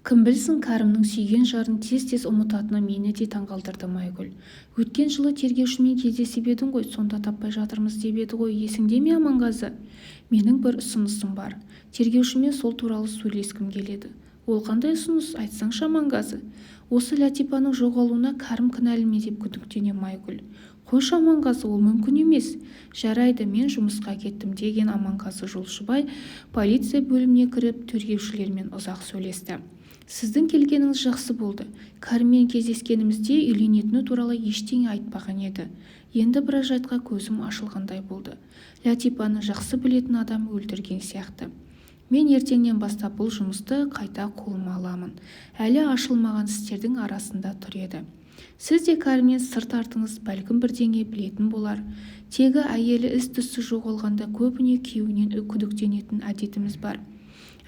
Кім білсін, кәрімнің сүйген жарын тез-тез ұмытатыны мені де таңғалдырды Майгүл. Өткен жылы тергеушімен кездесіп едің ғой, сонда таппай жатырмыз деп еді ғой, есіңде ме Аманғазы? Менің бір ұсынысым бар. Тергеушімен сол туралы сөйлескім келеді. Ол қандай ұсыныс, айтсаңшы Аманғазы? Осы Латипаның жоғалуына кәрім кінәлі ме деп күдіктене Майгүл. Қойшы Аманғазы, ол мүмкін емес. Жарайды, мен жұмысқа кеттім деген Аманғазы Жолшыбай полиция бөліміне кіріп тергеушілермен ұзақ сөйлесті. Сіздің келгеніңіз жақсы болды. Кәріммен кездескенімізде үйленетіні туралы ештеңе айтпаған еді. Енді біраз жайтқа көзім ашылғандай болды. Латипаны жақсы білетін адам өлтірген сияқты. Мен ертеңнен бастап бұл жұмысты қайта қолыма аламын. Әлі ашылмаған істердің арасында тұр еді. Сіз де кәріммен сыр тартыңыз, бәлкім бірдеңе білетін болар. Тегі әйелі із-түссіз жоғалғанда көбіне күйеуінен күдіктенетін әдетіміз бар.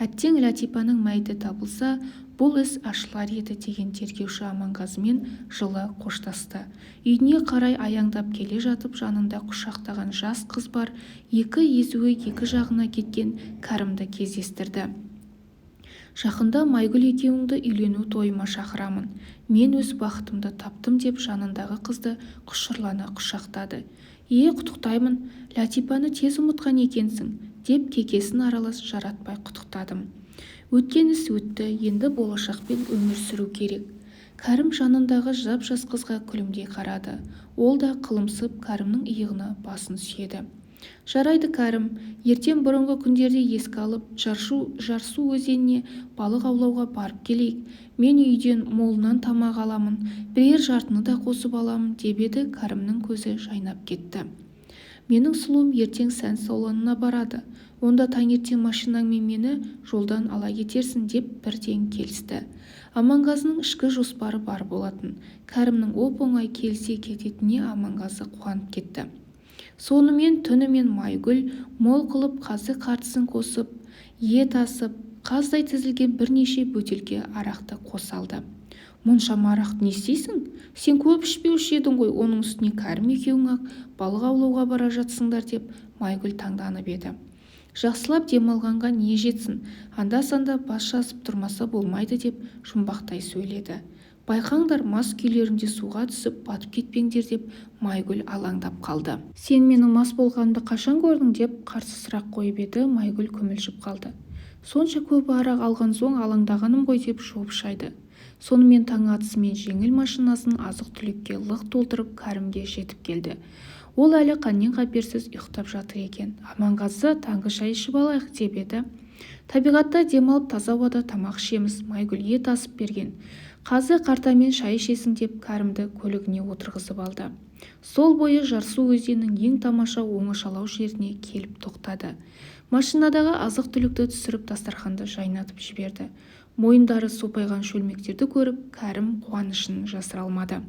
Әттең Латипаның мәйіті табылса, бұл іс ашылар еді деген тергеуші Аманғазымен жылы қоштасты. Үйіне қарай аяңдап келе жатып жанында құшақтаған жас қыз бар, екі езуі екі жағына кеткен кәрімді кездестірді. Жақында Майгүл екеуіңді үйлену тойыма шақырамын. Мен өз бақытымды таптым деп жанындағы қызды құшырлана құшақтады. Құттықтаймын, Латипаны тез ұмытқан екенсің, деп кекесін аралас жаратпай құттықтадым. Өткен іс өтті, енді болашақпен өмір сүру керек. Кәрім жанындағы жап-жас қызға күлімдей қарады. Ол да қылымсып кәрімнің иығына басын сүйеді. Жарайды кәрім, ертең бұрынғы күндерде еске алып, Жарсу өзеніне балық аулауға барып келейік. Мен үйден молынан тамақ аламын, бірер жартыны да қосып аламын, деп еді. Кәрімнің көзі жайнап кетті. Менің сұлуым ертең сән салонына барады. Онда таңертең машинаңмен мені жолдан ала кетерсің, деп бірден келісті. Аманғазының ішкі жоспары бар болатын. Кәрімнің оп-оңай келісе кететініне Аманғазы қуанып кетті. Сонымен түнімен Майгүл мол қылып қазы-қартысын қосып, ет асып, қаздай тізілген бірнеше бөтелке арақты қосалды. Мұншама арақты не істейсің? Сен көп ішпеуші едің ғой, оның үстіне кәрім екеуің-ақ балық аулауға бара жатсыңдар, деп Майгүл таңданып еді. Жақсылап демалғанға не жетсін, анда-санда бас жазып тұрмаса болмайды, деп жұмбақтай сөйледі. Байқаңдар, мас күйлерінде суға түсіп батып кетпеңдер, деп Майгүл алаңдап қалды. Сен менің мас болғанымды қашан көрдің, деп қарсы сұрақ қойып еді. Майгүл көмілжіп қалды. Сонша көп арақ алған соң алаңдағаным ғой, деп жуып шайды. Сонымен таң атысымен жеңіл машинасын азық-түлікке лық толтырып кәрімге жетіп келді. Ол әлі қаннен-қаперсіз ұйықтап жатыр екен. Аманғазы, таңғы шай ішіп алайық, деп еді. Табиғатта демалып таза ауада тамақ ішеміз. Майгүл ет асып берген. Қазы қартамен шай ішесің, деп кәрімді көлігіне отырғызып алды. Сол бойы Жарсу өзенінің ең тамаша оңашалау жеріне келіп тоқтады. Машинадағы азық-түлікті түсіріп дастарханды жайнатып жіберді. Мойындары сопайған шөлмектерді көріп, кәрім қуанышын жасыра алмады.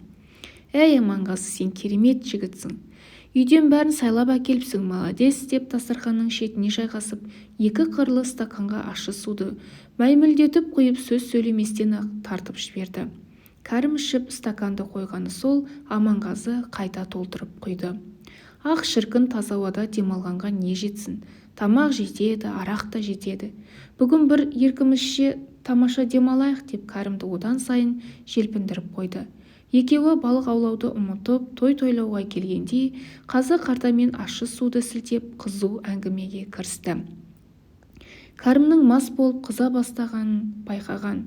Әй Аманғазы, сен керемет жігітсің. Үйден бәрін сайлап әкеліпсің, маладес, деп дастарханның шетіне жайғасып, екі қырлы стаканға ащы суды мәймілдетіп құйып сөз сөйлеместен-ақ тартып жіберді. Кәрім ішіп стаканды қойғаны сол, Аманғазы қайта толтырып құйды. Ақ шіркін, таза ауада демалғанға не жетсін? Тамақ жетеді, арақ та жетеді. Бүгін бір еркімізше тамаша демалайық, деп кәрімді одан сайын желпіндіріп қойды. Екеуі балық аулауды ұмытып, той-тойлауға келгендей, қазы-қартамен ащы суды сілтеп, қызу әңгімеге кірісті. Кәрімнің мас болып қыза бастағанын байқаған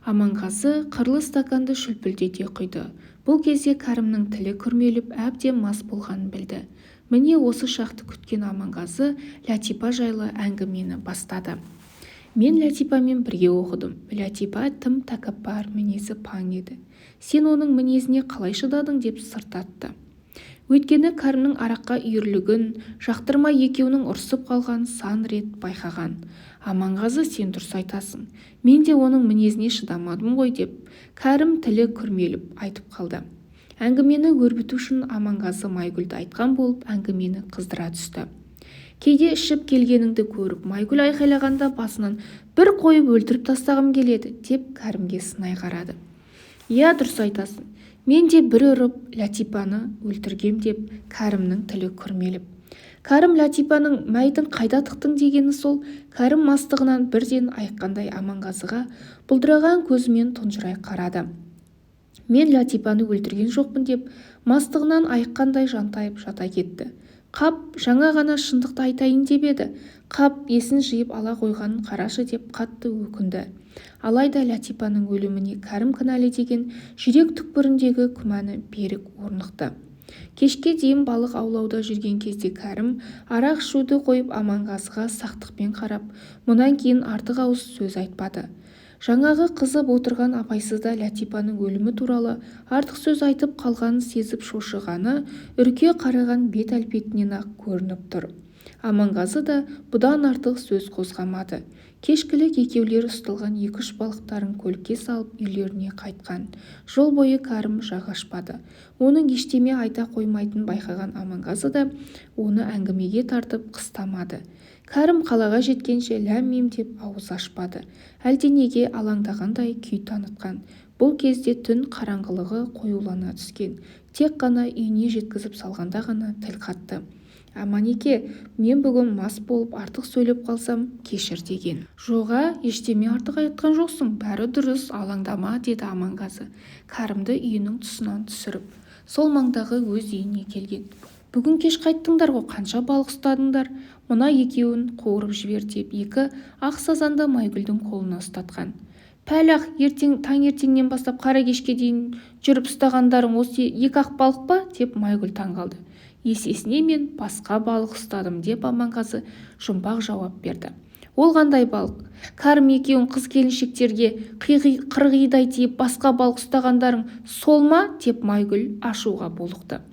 Аманғазы қырлы стаканды шүлпілдете құйды. Бұл кезде кәрімнің тілі күрмеліп, әбден мас болғанын білді. Міне осы шақты күткен Аманғазы Латипа жайлы әңгімені бастады. Мен Латипамен бірге оқыдым. Латипа тым тәкаппар, мінезі паң еді. Сен оның мінезіне қалай шыдадың, деп сырт атты. Өйткені кәрімнің араққа үйірлігін, жақтырмай екеуінің ұрсып қалғанын сан рет байқаған. Аманғазы, сен дұрыс айтасың. Мен де оның мінезіне шыдамадым ғой, деп кәрім тілі күрмеліп айтып қалды. Әңгімені өрбіту үшін Аманғазы Майгүлді айтқан болып, әңгімені қыздыра түсті. Кейде ішіп келгеніңді көріп, Майгүл айқайлағанда басынан бір қойып өлтіріп тастағым келеді, деп кәрімге сынай қарады. Иә, дұрыс айтасың. Мен де бір ұрып Латипаны өлтіргем, деп кәрімнің тілі күрмеліп. кәрім Латипаның мәйітін қайда тықтың дегені сол. Кәрім мастығынан бірден айыққандай Аманғазыға бұлдыраған көзімен тұнжырай қарады. Мен Латипаны өлтірген жоқпын деп мастығынан айыққандай жантайып жата кетті. Қап, жаңа ғана шындықты айтайын деп еді. Қап, есін жиып ала қойғанын қарашы деп қатты өкінді. Алайда Латипаның өліміне кәрім кінәлі деген жүрек түкпіріндегі күмәні берік орнықты. Кешке дейін балық аулауда жүрген кезде кәрім арақ ішуді қойып Аманғазыға сақтықпен қарап, мұнан кейін артық ауыз сөз айтпады. Жаңағы қызып отырған абайсызда Латипаның өлімі туралы артық сөз айтып қалғанын сезіп шошығаны үрке қараған бет әлпетінен-ақ көрініп тұр. Аманғазы да бұдан артық сөз қозғамады. Кешкілік екеулер ұсталған 2-3 балықтарын көлікке салып үйлеріне қайтқан. Жол бойы кәрім жақ ашпады. Оның ештеме айта қоймайтынын байқаған Аманғазы да оны әңгімеге тартып қыстамады. Кәрім қалаға жеткенше ләм-мим деп ауыз ашпады. Әлденеге алаңдағандай күй танытқан. Бұл кезде түн қараңғылығы қоюлана түскен. Тек қана үйіне жеткізіп салғанда ғана тіл қатты. Аманеке, мен бүгін мас болып артық сөйлеп қалсам, кешір деген. Жоға, ештеме артық айтқан жоқсың, бәрі дұрыс, алаңдама, деді Аманғазы, кәрімді үйінің тұсынан түсіріп. Сол маңдағы өз үйіне келген. Бүгін кеш қайттыңдар ғой, қанша балық ұстадыңдар? Мына екеуін қуырып жібер деп 2 ақ сазанды Майгүлдің қолына ұстатқан. Пәлақ, таңертеңнен бастап қара кешке дейін жүріп ұстағандарың осы 2 ақ балық па? Деп Майгүл таңғалды. Есесіне мен басқа балық ұстадым деп Аманғазы жұмбақ жауап берді. Ол қандай балық? Кәрім екеуің қыз келіншектерге қырғидай тиіп басқа балық ұстағандарың сол ма? Деп Майгүл ашуға булықты.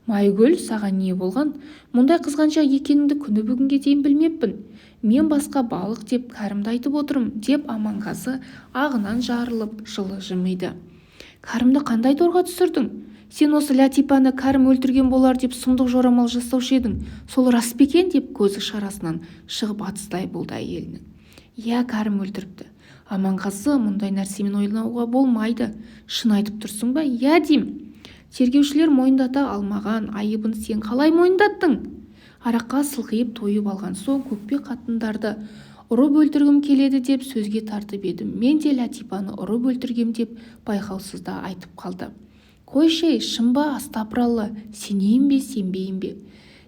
Майгүл, саған не болған? Мұндай қызғаншақ екеніңді күні бүгінге дейін білмеппін. Мен басқа балық деп Кәрімді айтып отырмын, деп Аманғазы ағынан жарылып жылы жымиды. Кәрімді қандай торға түсірдің? Сен осы Латипаны кәрім өлтірген болар деп сұмдық жорамал жасаушы едің. Сол рас па екен деп көзі шарасынан шығып атыстай болды әйелінің. Иә, кәрім өлтіріпті. Аманғазы, мұндай нәрсемен ойлануға болмайды. Шын айтып тұрсың ба? Иә дейм. Тергеушілер мойындата алмаған айыбын сен қалай мойындаттың? Араққа сылқиып тойып алған соң көкпе қатындарды ұрып өлтіргім келеді деп сөзге тартып едім. Мен де Латипаны ұрып өлтіргем деп байқаусызда айтып қалды. Қойшай, шын ба, астапыралла, сенейін бе, сенбейін бе?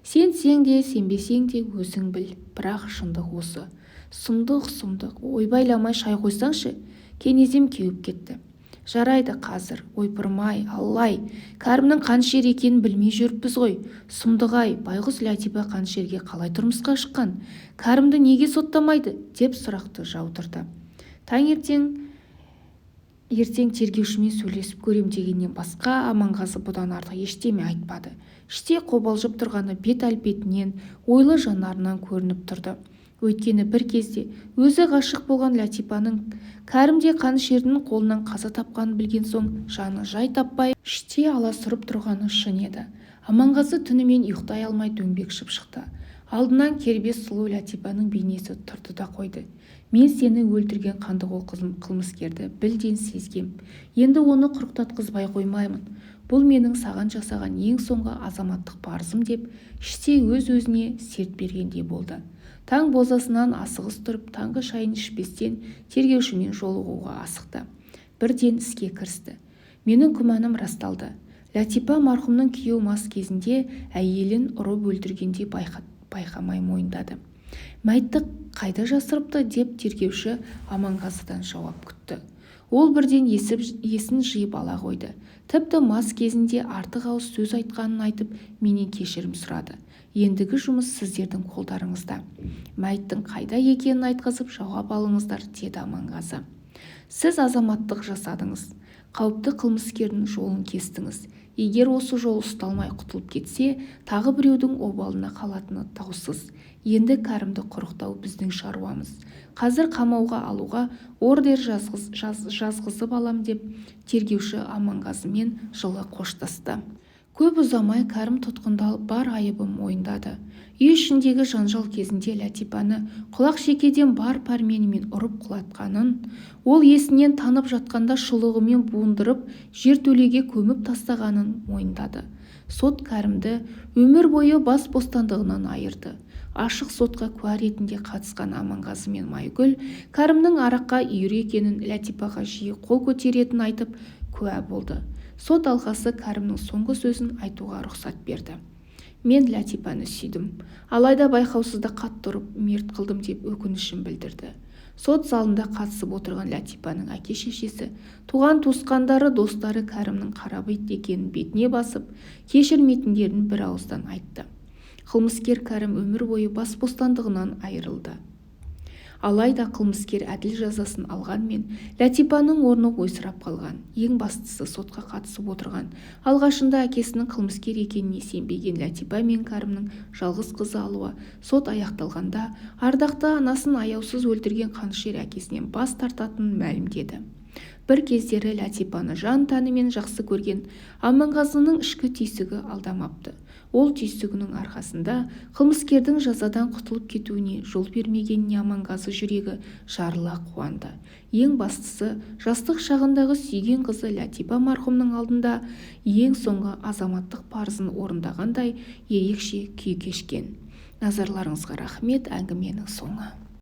Сенсең де, сенбесең де өзің біл, бірақ шындық осы. Сұмдық, ойбайламай шай қойсаңшы. Кенезем кеуіп кетті. Жарайды қазір, ойпырмай, аллай, кәрімнің қаншер екенін білмей жүріппіз ғой. Сұмдық-ай, байғұс Латипа қаншерге қалай тұрмысқа шыққан? Кәрімді неге соттамайды? Деп сұрақты жаудырды. Ертең тергеушімен сөйлесіп көрем дегеннен басқа Аманғазы бұдан артық ештеме айтпады. Іште қобалжып тұрғаны бет әлпетінен, ойлы жанарынан көрініп тұрды. Өйткені бір кезде өзі ғашық болған Латипаның кәрімде қаншердің қолынан қаза тапқанын білген соң жаны жай таппай іште аласұрып тұрғаны шын еді. Аманғазы түнімен ұйықтай алмай дөңбекшіп шықты. Алдынан кербез сұлу Латипаның бейнесі тұрды да қойды. Мен сені өлтірген қандықол қылмыскерді білден сезгем. Енді оны құрықтатқызбай қоймаймын. Бұл менің саған жасаған ең соңғы азаматтық парызым деп іште өз-өзіне серт бергендей болды. Таң бозасынан асығыс тұрып, таңғы шайын ішпестен тергеушімен жолығуға асықты. Бірден іске кірісті. Менің күмәнім расталды. Латипа марқұмның күйеу мас кезінде әйелін ұрып өлтіргенде байқамай мойындады. Мәйітті қайда жасырыпты деп тергеуші Аманғазыдан жауап күтті. Ол бірден есін жиып ала қойды. Тіпті мас кезінде артық ауыз сөз айтқанын айтып, менен кешірім сұрады. Ендігі жұмыс сіздердің қолдарыңызда. Мәйіттің қайда екенін айтқызып жауап алыңыздар, деді Аманғазы. Сіз азаматтық жасадыңыз. Қауіпті қылмыскердің жолын кестіңіз. Егер осы жол ұсталмай құтылып кетсе, тағы біреудің обалына қалатыны даусыз. Енді кәрімді құрықтау біздің шаруамыз. Қазір қамауға алуға ордер жазғызып алам деп тергеуші Аманғазымен жылы қоштасты. Көп ұзамай кәрім тұтқындалып бар айыбын мойындады. Үй ішіндегі жанжал кезінде Латипаны құлақ шекеден бар пәрменімен ұрып құлатқанын, ол есінен танып жатқанда шұлығымен буындырып жертөлеге көміп тастағанын мойындады. Сот Кәрімді өмір бойы бас бостандығынан айырды. Ашық сотқа куә ретінде қатысқан Аманғазы мен Майгүл Кәрімнің араққа үйір екенін, Ләтипаға жиі қол көтеретінін айтып куә болды. Сот алқасы Кәрімнің соңғы сөзін айтуға рұқсат берді. Мен Ләтипаны сүйдім, алайда байқаусызда қатты ұрып мерт қылдым деп өкінішін білдірді. Сот залында қатысып отырған Ләтипаның әке-шешесі, туған-туысқандары, достары Кәрімнің қарабайт екенін бетіне басып, кешірмейтіндерін бір ауыздан айтты. Қылмыскер Кәрім өмір бойы бас бостандығынан айырылды. Алайда қылмыскер әділ жазасын алғанмен, Ләтипаның орны ойсырап қалған. Ең бастысы, сотқа қатысып отырған алғашында әкесінің қылмыскер екеніне сенбеген Ләтипа мен Кәрімнің жалғыз қызы Алуа сот аяқталғанда ардақты анасын аяусыз өлтірген қанішер әкесінен бас тартатынын мәлімдеді. Бір кездері Ләтипаны жан тәнімен жақсы көрген Аманғазының ішкі түйсігі алдамапты. Ол түйсігінің арқасында қылмыскердің жазадан құтылып кетуіне жол бермегеніне Аманғазы жүрегі жарыла қуанды. Ең бастысы, жастық шағындағы сүйген қызы Ләтипа марқұмның алдында ең соңғы азаматтық парызын орындағандай ерекше күй кешкен. Назарларыңызға рахмет. Әңгіменің соңы.